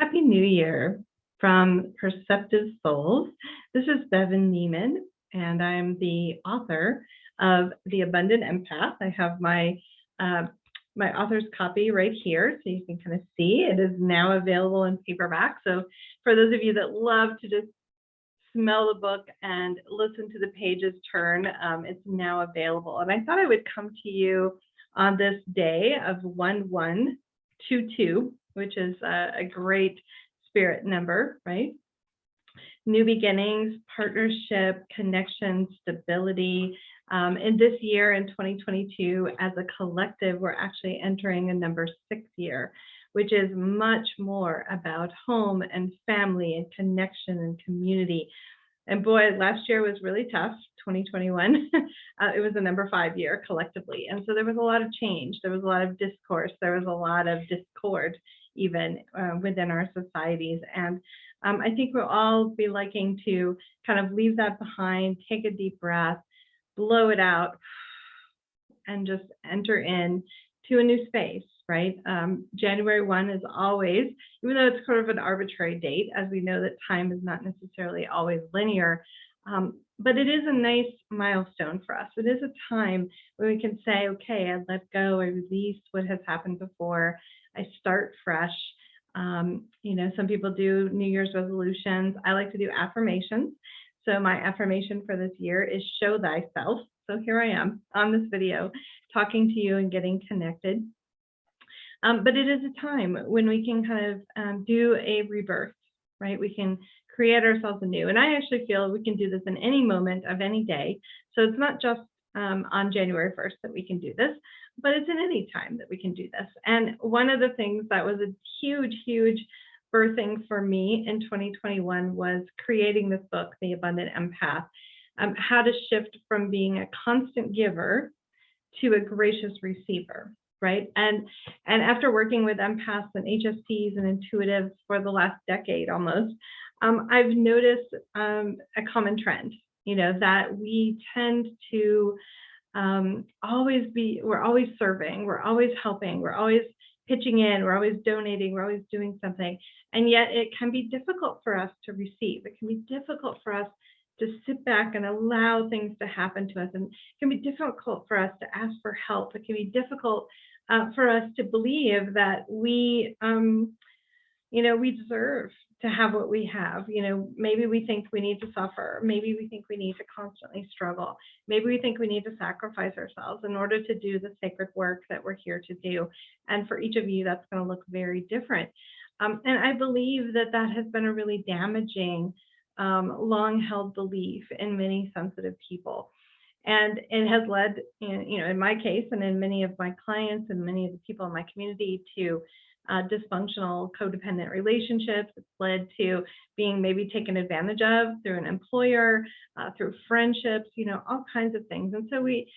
Happy New Year from Perceptive Souls. This is Bevan Neiman, and I'm the author of The Abundant Empath. I have my author's copy right here, so you can kind of see. It is now available in paperback. So for those of you that love to just smell the book and listen to the pages turn, it's now available. And I thought I would come to you on this day of 1122, which is a great spirit number, right? New beginnings, partnership, connection, stability. In this year, in 2022, as a collective, we're actually entering a number 6 year, which is much more about home and family and connection and community. And boy, last year was really tough, 2021. It was a number 5 year collectively. And so there was a lot of change. There was a lot of discourse. There was a lot of discord even within our societies. And I think we'll all be liking to kind of leave that behind, take a deep breath, blow it out, and just enter in to a new space, right? January 1 is always, even though it's sort of an arbitrary date, as we know that time is not necessarily always linear, but it is a nice milestone for us. It is a time where we can say, okay, I let go, I release what has happened before, I start fresh. Some people do New Year's resolutions. I like to do affirmations. So my affirmation for this year is show thyself. So here I am on this video talking to you and getting connected. But it is a time when we can kind of do a rebirth, right? We can create ourselves anew. And I actually feel we can do this in any moment of any day. So it's not just on January 1st that we can do this, but it's in any time that we can do this. And one of the things that was a huge, huge birthing for me in 2021 was creating this book, The Abundant Empath, how to shift from being a constant giver to a gracious receiver, right? And after working with empaths and HSPs and intuitives for the last decade almost, I've noticed a common trend, that we tend to we're always serving, we're always helping, we're always pitching in, we're always donating, we're always doing something. And yet it can be difficult for us to receive. It can be difficult for us to sit back and allow things to happen to us. And it can be difficult for us to ask for help. It can be difficult for us to believe that we deserve to have what we have. Maybe we think we need to suffer. Maybe we think we need to constantly struggle. Maybe we think we need to sacrifice ourselves in order to do the sacred work that we're here to do. And for each of you, that's going to look very different. And I believe that has been a really damaging, long-held belief in many sensitive people. And it has led, in my case and in many of my clients and many of the people in my community, to dysfunctional codependent relationships. It's led to being maybe taken advantage of through an employer, through friendships, all kinds of things. And so we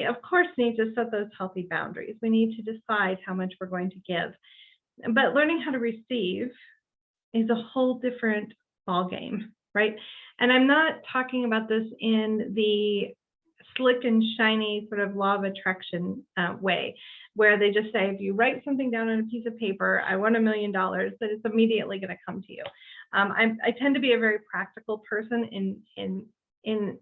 of course need to set those healthy boundaries. We need to decide how much we're going to give. But learning how to receive is a whole different ballgame, right? And I'm not talking about this in the slick and shiny sort of law of attraction way, where they just say, if you write something down on a piece of paper, I want $1 million, that it's immediately going to come to you. I tend to be a very practical person in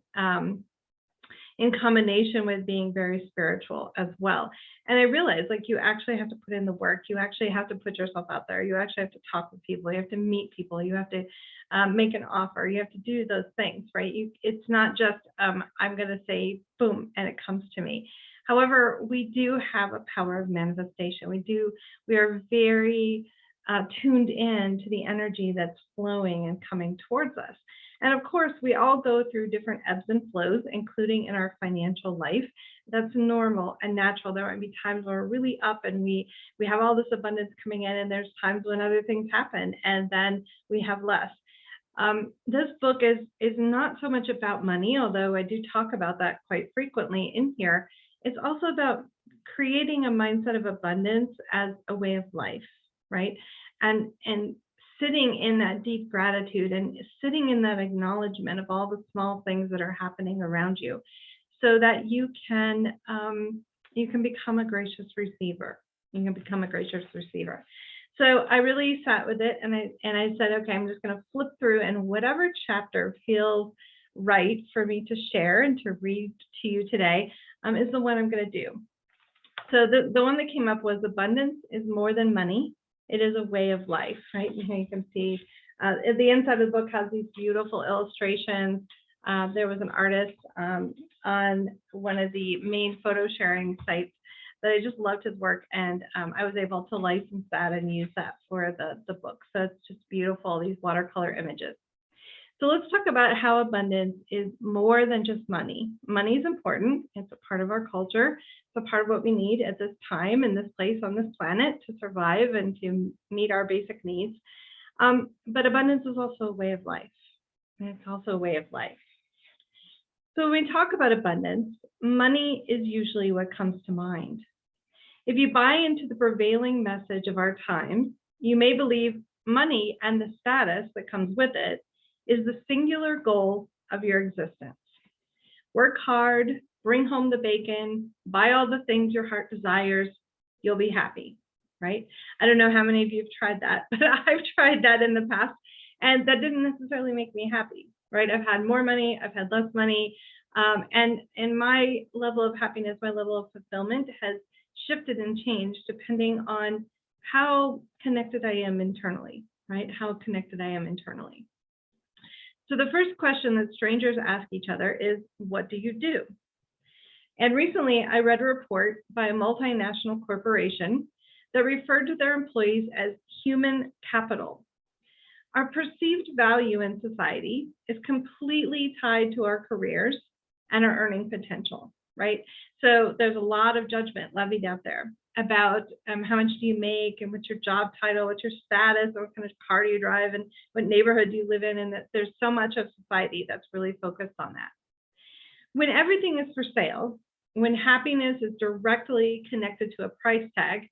combination with being very spiritual as well. And I realized, you actually have to put in the work. You actually have to put yourself out there. You actually have to talk with people. You have to meet people. You have to make an offer. You have to do those things, right? It's not just, I'm going to say, boom, and it comes to me. However, we do have a power of manifestation. We are very tuned in to the energy that's flowing and coming towards us. And of course, we all go through different ebbs and flows, including in our financial life. That's normal and natural. There might be times when we're really up and we have all this abundance coming in, and there's times when other things happen and then we have less. This book is not so much about money, although I do talk about that quite frequently in here. It's also about creating a mindset of abundance as a way of life, right? And sitting in that deep gratitude and sitting in that acknowledgement of all the small things that are happening around you, so that you can become a gracious receiver. You can become a gracious receiver. So I really sat with it, and I said, okay, I'm just going to flip through, and whatever chapter feels right for me to share and to read to you today is the one I'm going to do. So the one that came up was abundance is more than money. It is a way of life, right? And here you can see the inside of the book has these beautiful illustrations. There was an artist on one of the main photo sharing sites that I just loved his work, and I was able to license that and use that for the book. So it's just beautiful, these watercolor images. So let's talk about how abundance is more than just money. Money is important. It's a part of our culture. It's a part of what we need at this time and this place on this planet to survive and to meet our basic needs. But abundance is also a way of life. And it's also a way of life. So when we talk about abundance, money is usually what comes to mind. If you buy into the prevailing message of our time, you may believe money and the status that comes with it is the singular goal of your existence. Work hard, bring home the bacon, buy all the things your heart desires, you'll be happy, right? I don't know how many of you have tried that, but I've tried that in the past, and that didn't necessarily make me happy, right? I've had more money, I've had less money, and my level of happiness, my level of fulfillment has shifted and changed depending on how connected I am internally, right? How connected I am internally. So the first question that strangers ask each other is, what do you do? And recently I read a report by a multinational corporation that referred to their employees as human capital. Our perceived value in society is completely tied to our careers and our earning potential, right? So there's a lot of judgment levied out there about how much do you make and what's your job title, what's your status, what kind of car do you drive, and what neighborhood do you live in, and that there's so much of society that's really focused on that. When everything is for sale, when happiness is directly connected to a price tag,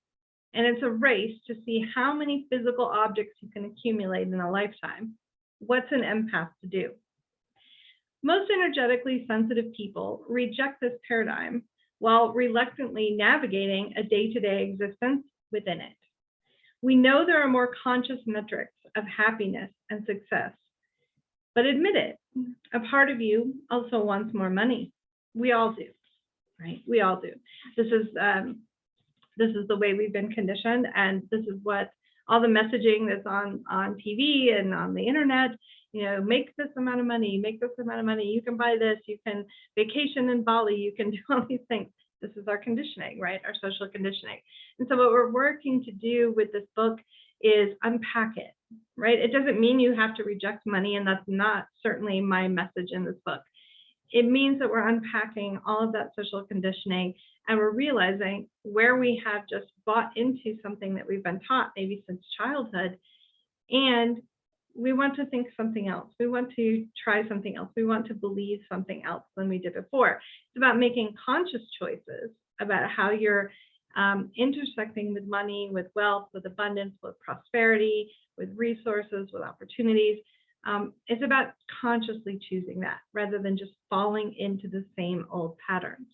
and it's a race to see how many physical objects you can accumulate in a lifetime, what's an empath to do? Most energetically sensitive people reject this paradigm while reluctantly navigating a day-to-day existence within it. We know there are more conscious metrics of happiness and success, but admit it, a part of you also wants more money. We all do, right? We all do. This is the way we've been conditioned, and this is what all the messaging that's on TV and on the internet, you know, make this amount of money, make this amount of money, you can buy this, you can vacation in Bali, you can do all these things. This is our conditioning, right? Our social conditioning. And so what we're working to do with this book is unpack it, right? It doesn't mean you have to reject money, and that's not certainly my message in this book. It means that we're unpacking all of that social conditioning, and we're realizing where we have just bought into something that we've been taught maybe since childhood, and we want to think something else. We want to try something else. We want to believe something else than we did before. It's about making conscious choices about how you're intersecting with money, with wealth, with abundance, with prosperity, with resources, with opportunities. It's about consciously choosing that rather than just falling into the same old patterns.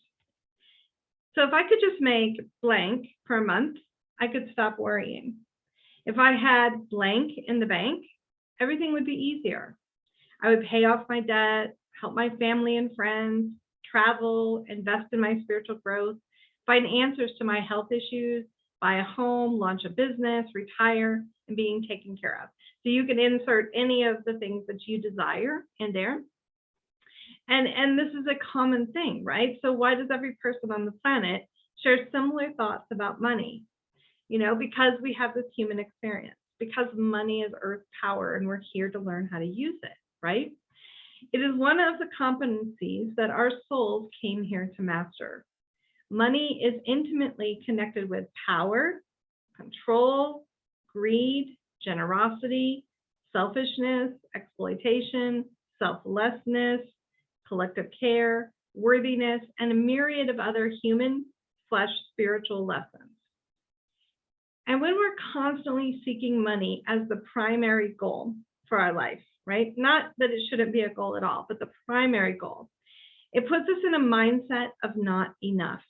So if I could just make blank per month, I could stop worrying. If I had blank in the bank, everything would be easier. I would pay off my debt, help my family and friends, travel, invest in my spiritual growth, find answers to my health issues, buy a home, launch a business, retire, and being taken care of. So you can insert any of the things that you desire in there. And this is a common thing, right? So why does every person on the planet share similar thoughts about money? You know, because we have this human experience, because money is earth power and we're here to learn how to use it, right? It is one of the competencies that our souls came here to master. Money is intimately connected with power, control, greed, generosity, selfishness, exploitation, selflessness, collective care, worthiness, and a myriad of other human/spiritual lessons. And when we're constantly seeking money as the primary goal for our life, right? Not that it shouldn't be a goal at all, but the primary goal, it puts us in a mindset of not enough.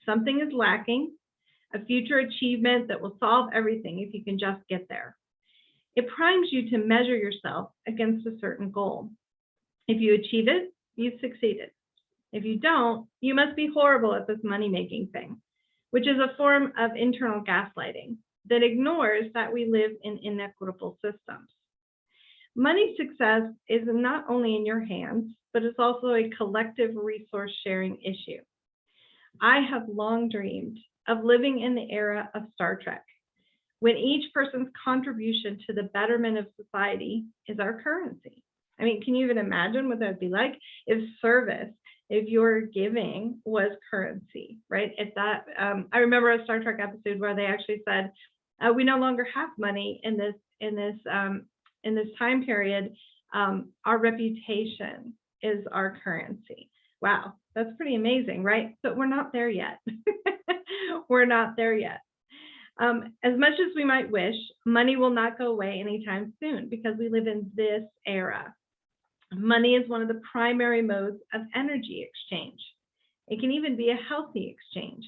Something is lacking. a future achievement that will solve everything if you can just get there. It primes you to measure yourself against a certain goal. If you achieve it, you've succeeded. If you don't, you must be horrible at this money-making thing, which is a form of internal gaslighting that ignores that we live in inequitable systems. Money success is not only in your hands, but it's also a collective resource sharing issue. I have long dreamed of living in the era of Star Trek, when each person's contribution to the betterment of society is our currency. I mean, can you even imagine what that would be like if service, if your giving was currency, right? If that, I remember a Star Trek episode where they actually said, we no longer have money in this time period. Our reputation is our currency. Wow, that's pretty amazing, right? But we're not there yet. We're not there yet. As much as we might wish, money will not go away anytime soon because we live in this era. Money is one of the primary modes of energy exchange. It can even be a healthy exchange,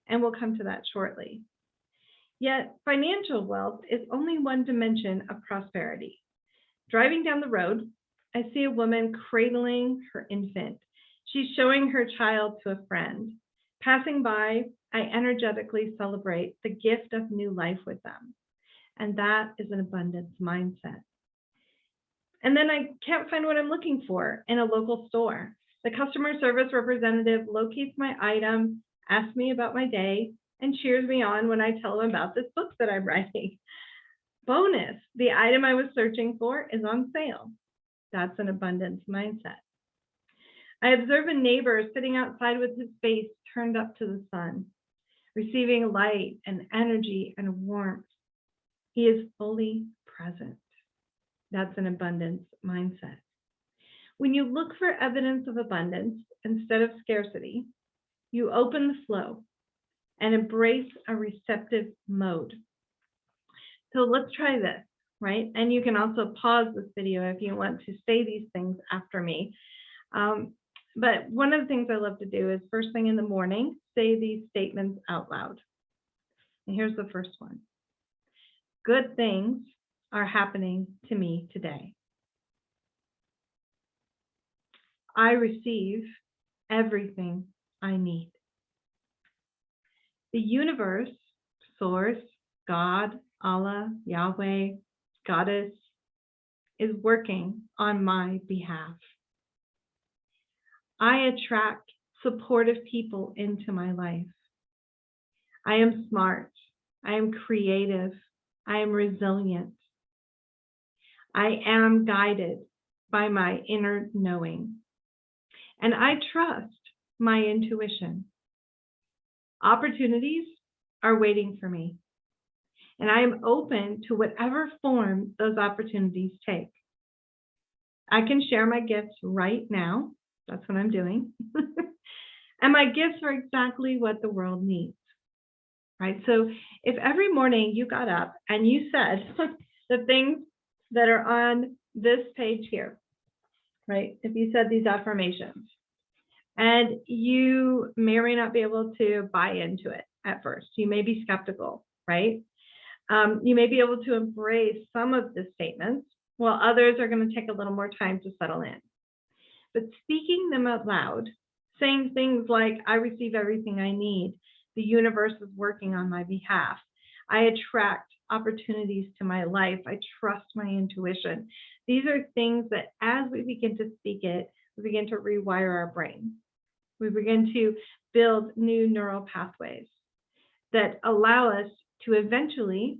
and we'll come to that shortly. Yet, financial wealth is only one dimension of prosperity. Driving down the road, I see a woman cradling her infant. She's showing her child to a friend. Passing by, I energetically celebrate the gift of new life with them. And that is an abundance mindset. And then I can't find what I'm looking for in a local store. The customer service representative locates my item, asks me about my day, and cheers me on when I tell them about this book that I'm writing. Bonus, the item I was searching for is on sale. That's an abundance mindset. I observe a neighbor sitting outside with his face turned up to the sun, receiving light and energy and warmth. He is fully present. That's an abundance mindset. When you look for evidence of abundance instead of scarcity, you open the flow and embrace a receptive mode. So let's try this, right? And you can also pause this video if you want to say these things after me. But one of the things I love to do is first thing in the morning, say these statements out loud. And here's the first one. Good things are happening to me today. I receive everything I need. The universe, source, God, Allah, Yahweh, Goddess, is working on my behalf. I attract supportive people into my life. I am smart. I am creative. I am resilient. I am guided by my inner knowing. And I trust my intuition. Opportunities are waiting for me. And I am open to whatever form those opportunities take. I can share my gifts right now. That's what I'm doing. And my gifts are exactly what the world needs, right? So if every morning you got up and you said the things that are on this page here, right? If you said these affirmations, and you may or may not be able to buy into it at first. You may be skeptical, right? You may be able to embrace some of the statements, while others are going to take a little more time to settle in. But speaking them out loud, saying things like, I receive everything I need, the universe is working on my behalf, I attract opportunities to my life, I trust my intuition. These are things that as we begin to speak it, we begin to rewire our brain. We begin to build new neural pathways that allow us to eventually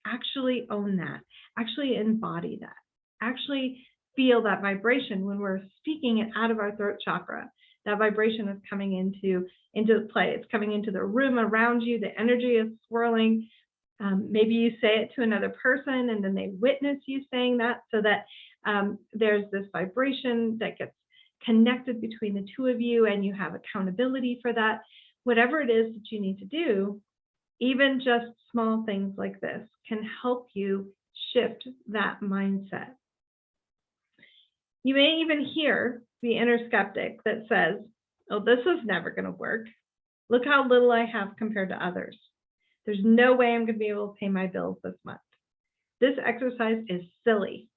actually own that, actually embody that, actually feel that vibration when we're speaking it out of our throat chakra. That vibration is coming into play. It's coming into the room around you. The energy is swirling. Maybe you say it to another person and then they witness you saying that, so that there's this vibration that gets connected between the two of you and you have accountability for that. Whatever it is that you need to do, even just small things like this can help you shift that mindset. You may even hear the inner skeptic that says, oh, this is never going to work. Look how little I have compared to others. There's no way I'm going to be able to pay my bills this month. This exercise is silly.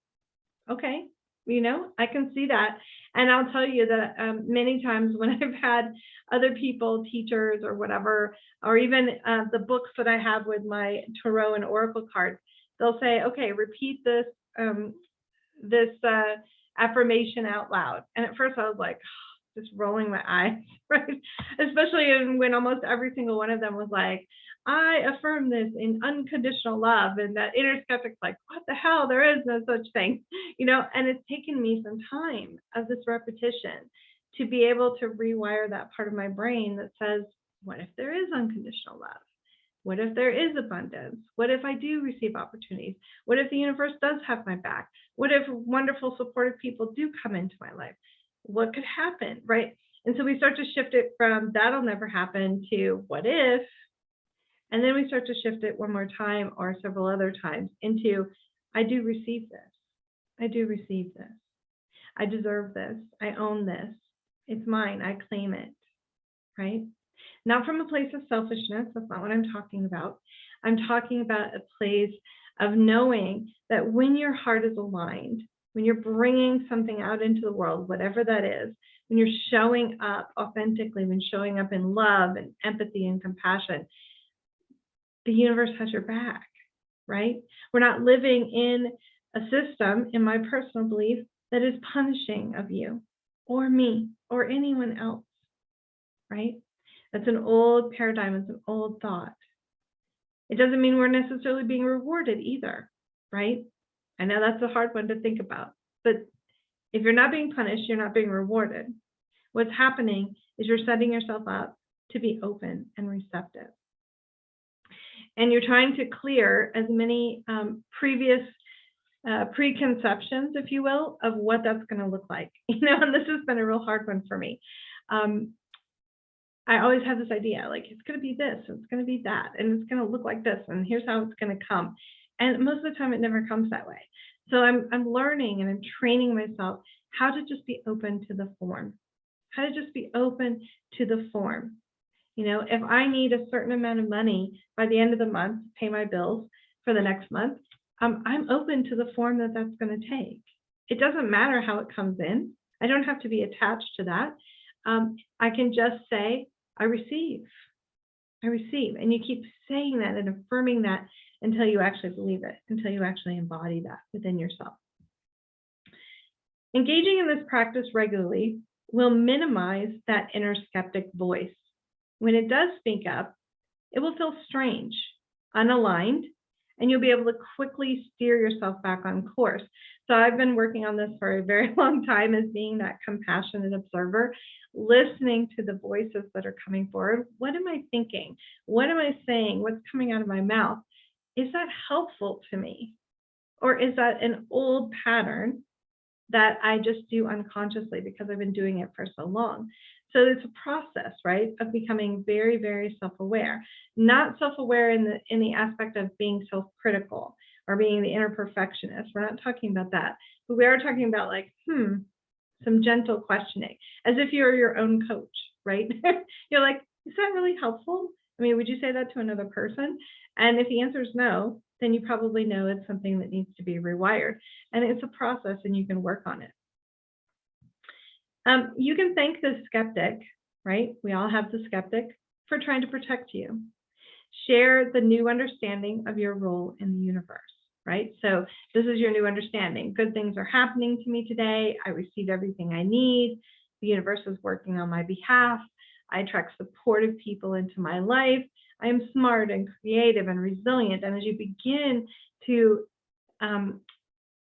Okay, I can see that. And I'll tell you that many times when I've had other people, teachers or whatever, or even the books that I have with my tarot and oracle cards, they'll say, okay, repeat this affirmation out loud. And at first I was like, just rolling my eyes, right? Especially when almost every single one of them was like, I affirm this in unconditional love. And that inner skeptic's like, what the hell? There is no such thing, and it's taken me some time of this repetition to be able to rewire that part of my brain that says, what if there is unconditional love? What if there is abundance? What if I do receive opportunities? What if the universe does have my back? What if wonderful, supportive people do come into my life? What could happen, right? And so we start to shift it from that'll never happen to what if, and then we start to shift it one more time or several other times into I do receive this. I do receive this. I deserve this. I own this. It's mine. I claim it, right? Not from a place of selfishness. That's not what I'm talking about. I'm talking about a place of knowing that when your heart is aligned, when you're bringing something out into the world, whatever that is, when you're showing up authentically, when showing up in love and empathy and compassion, the universe has your back, right? We're not living in a system, in my personal belief, that is punishing of you or me or anyone else, right? That's an old paradigm. It's an old thought. It doesn't mean we're necessarily being rewarded either, right? I know that's a hard one to think about, but if you're not being punished, you're not being rewarded. What's happening is you're setting yourself up to be open and receptive. And you're trying to clear as many previous preconceptions, if you will, of what that's going to look like. And this has been a real hard one for me. I always have this idea, like, it's going to be this, it's going to be that, and it's going to look like this, and here's how it's going to come. And most of the time, it never comes that way. So I'm learning and I'm training myself how to just be open to the form, how to just be open to the form. If I need a certain amount of money by the end of the month to pay my bills for the next month, I'm open to the form that that's going to take. It doesn't matter how it comes in. I don't have to be attached to that. I can just say, I receive. And you keep saying that and affirming that until you actually believe it, until you actually embody that within yourself. Engaging in this practice regularly will minimize that inner skeptic voice. When it does speak up, it will feel strange, unaligned, and you'll be able to quickly steer yourself back on course. So I've been working on this for a very long time as being that compassionate observer, listening to the voices that are coming forward. What am I thinking? What am I saying? What's coming out of my mouth? Is that helpful to me? Or is that an old pattern that I just do unconsciously because I've been doing it for so long? So it's a process, right, of becoming very, very self-aware. Not self-aware in the aspect of being self-critical or being the inner perfectionist. We're not talking about that. But we are talking about like, some gentle questioning, as if you're your own coach, right? You're like, is that really helpful? I mean, would you say that to another person? And if the answer is no, then you probably know it's something that needs to be rewired. And it's a process and you can work on it. You can thank the skeptic, right? We all have the skeptic for trying to protect you. Share the new understanding of your role in the universe, right? So this is your new understanding. Good things are happening to me today. I receive everything I need. The universe is working on my behalf. I attract supportive people into my life. I am smart and creative and resilient. And as you begin to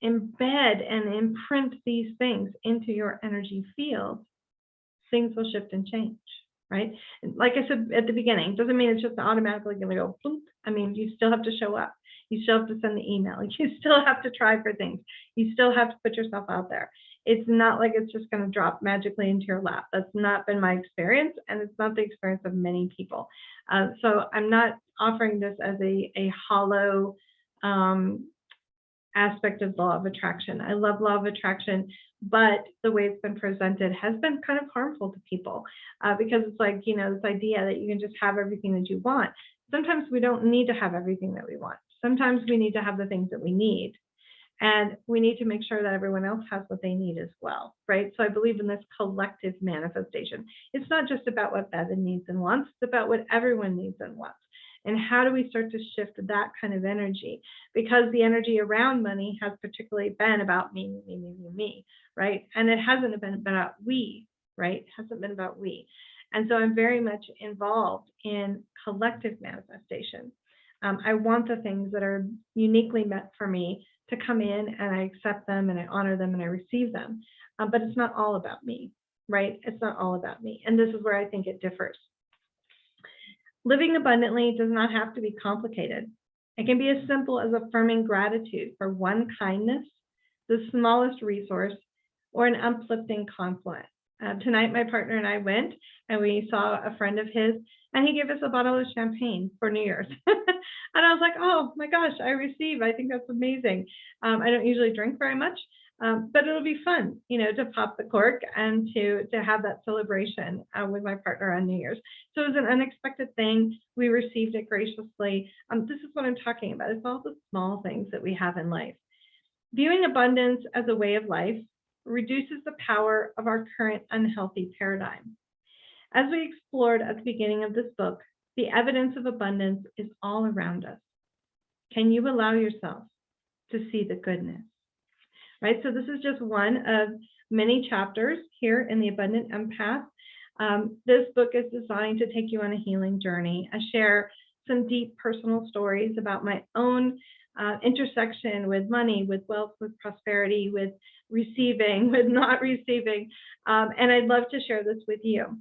embed and imprint these things into your energy field, things will shift and change, right? And like I said at the beginning, doesn't mean it's just automatically going to go boom. I mean, you still have to show up. You still have to send the email. You still have to try for things. You still have to put yourself out there. It's not like it's just going to drop magically into your lap. That's not been my experience, and it's not the experience of many people. So I'm not offering this as a hollow aspect of law of attraction. I love law of attraction, but the way it's been presented has been kind of harmful to people because it's like, this idea that you can just have everything that you want. sometimes we don't need to have everything that we want. Sometimes we need to have the things that we need. And we need to make sure that everyone else has what they need as well, right? So I believe in this collective manifestation. It's not just about what Bevan needs and wants, it's about what everyone needs and wants. And how do we start to shift that kind of energy? Because the energy around money has particularly been about me, right? And it hasn't been about we, right? It hasn't been about we. And so I'm very much involved in collective manifestation. I want the things that are uniquely meant for me to come in, and I accept them and I honor them and I receive them. But it's not all about me, right? It's not all about me. And this is where I think it differs. Living abundantly does not have to be complicated. It can be as simple as affirming gratitude for one kindness, the smallest resource, or an uplifting compliment. Tonight, my partner and I went and we saw a friend of his, and he gave us a bottle of champagne for New Year's. And I was like, oh my gosh, I think that's amazing. I don't usually drink very much, but it'll be fun, to pop the cork and to have that celebration with my partner on New Year's. So it was an unexpected thing. We received it graciously. This is what I'm talking about. It's all the small things that we have in life. Viewing abundance as a way of life reduces the power of our current unhealthy paradigm. As we explored at the beginning of this book, the evidence of abundance is all around us. Can you allow yourself to see the goodness? Right? So this is just one of many chapters here in the Abundant Empath. This book is designed to take you on a healing journey. I share some deep personal stories about my own intersection with money, with wealth, with prosperity, with receiving, with not receiving. And I'd love to share this with you.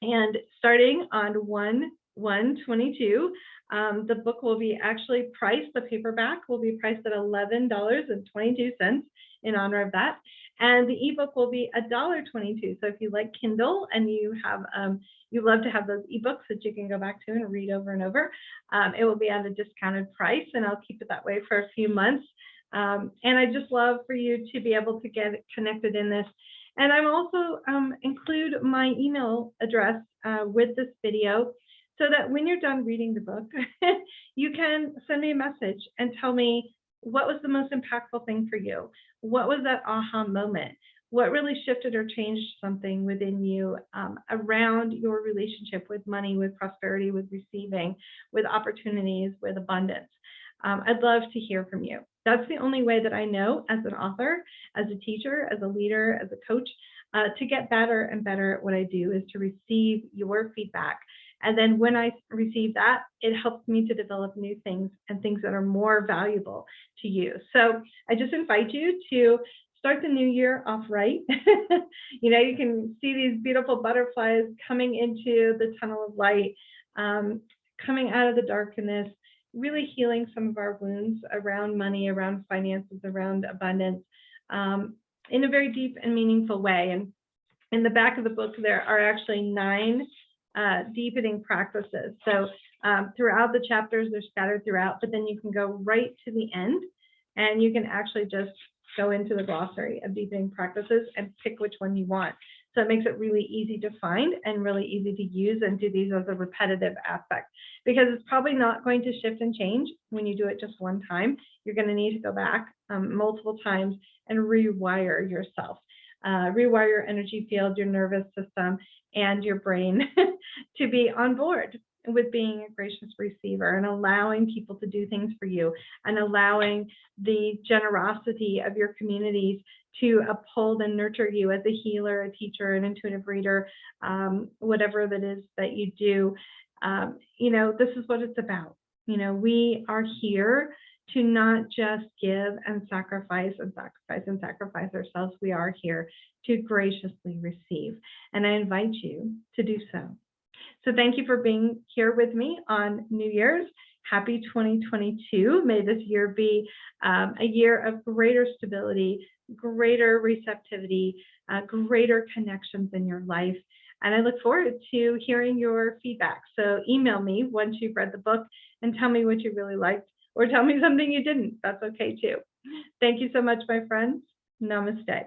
And starting on 1/1/22, the book will be actually priced, the paperback will be priced at $11.22 in honor of that. And the ebook will be $1.22. So if you like Kindle and you have, you love to have those ebooks that you can go back to and read over and over, it will be at a discounted price, and I'll keep it that way for a few months. And I just love for you to be able to get connected in this. And I'm also include my email address with this video, so that when you're done reading the book, you can send me a message and tell me what was the most impactful thing for you. What was that aha moment? What really shifted or changed something within you around your relationship with money, with prosperity, with receiving, with opportunities, with abundance? I'd love to hear from you. That's the only way that I know as an author, as a teacher, as a leader, as a coach, to get better and better at what I do is to receive your feedback. And then when I receive that, it helps me to develop new things and things that are more valuable to you. So I just invite you to start the new year off right. You can see these beautiful butterflies coming into the tunnel of light, coming out of the darkness, really healing some of our wounds around money, around finances, around abundance, in a very deep and meaningful way. And in the back of the book, there are actually 9 deepening practices. So throughout the chapters, they're scattered throughout, but then you can go right to the end and you can actually just go into the glossary of deepening practices and pick which one you want. So it makes it really easy to find and really easy to use and do these as a repetitive aspect, because it's probably not going to shift and change when you do it just one time. You're going to need to go back multiple times and rewire yourself, rewire your energy field, your nervous system, and your brain to be on board with being a gracious receiver and allowing people to do things for you and allowing the generosity of your communities to uphold and nurture you as a healer, a teacher, an intuitive reader, whatever that is that you do. This is what it's about. We are here to not just give and sacrifice and sacrifice and sacrifice ourselves. We are here to graciously receive. And I invite you to do so. So thank you for being here with me on New Year's. Happy 2022. May this year be a year of greater stability, greater receptivity, greater connections in your life. And I look forward to hearing your feedback. So email me once you've read the book and tell me what you really liked, or tell me something you didn't. That's okay too. Thank you so much, my friends. Namaste.